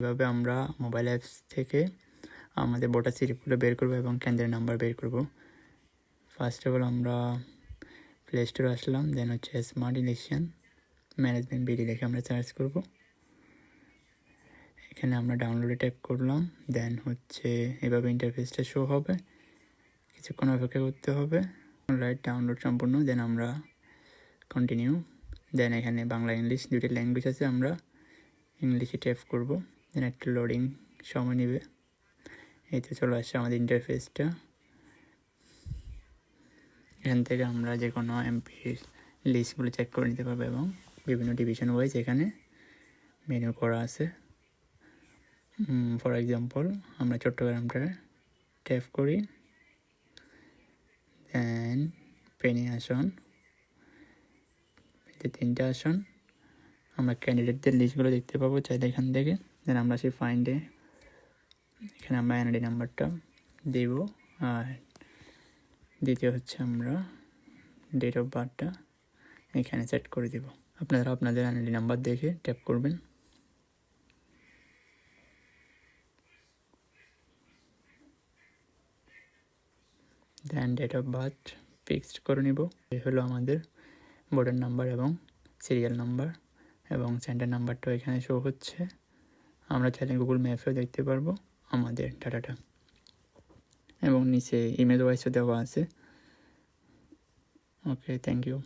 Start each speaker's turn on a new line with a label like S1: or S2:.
S1: এভাবে আমরা mobile apps থেকে আমাদের ভোটার স্লিপগুলো বের করব এবং কেন্দ্রের নাম্বার বের করব। ফার্স্ট অফ অল আমরা প্লে স্টোরে আসলাম, দেন হচ্ছে স্মার্ট ইলেকশন ম্যানেজমেন্ট বিডি লিখে আমরা সার্চ করব। এখানে আমরা ডাউনলোডে ট্যাপ করলাম, দেন হচ্ছে এভাবে ইন্টারফেসটা শো হবে, কিছুক্ষণ অপেক্ষা করতে হবে। রাইট, ডাউনলোড সম্পূর্ণ, দেন আমরা কন্টিনিউ। দেন এখানে বাংলা ইংলিশ দুটি ল্যাঙ্গুয়েজ আছে, আমরা ইংলিশে ট্যাপ করব, দেন একটা লোডিং সময় নেবে। এই তো চলে আসছে আমাদের ইন্টারফেসটা। এখান থেকে আমরা যে কোনো এমপির লিস্টগুলো চেক করে নিতে পারবো এবং বিভিন্ন ডিভিশন ওয়াইজ এখানে মেনু করা আছে। ফর এক্সাম্পল আমরা চট্টগ্রামটা ট্যাপ করি, দেন পেনি আসন, তিনটা আসন আমরা ক্যান্ডিডেটদের লিস্টগুলো দেখতে পাবো চাইলে এখান থেকে। দেন আমরা সেই ফাইন্ডে এখানে আমরা এনআইডি নাম্বারটা দেব, আর দ্বিতীয় হচ্ছে আমরা ডেট অফ বার্থটা এখানে সেট করে দেব। আপনারা আপনাদের এনআইডি নাম্বার দেখে ট্যাপ করবেন। দেন ডেট অফ বার্থ ফিক্সড করে নিব। এই হলো আমাদের ভোটার নাম্বার এবং সিরিয়াল নাম্বার, এবং সেন্টার নাম্বারটাও এখানে শো হচ্ছে। আমরা চাইলে গুগল ম্যাপেও দেখতে পারবো আমাদের ডাটাটা, এবং নিচে ইমেল ওয়াইজও দেওয়া আছে। ওকে, থ্যাংক ইউ।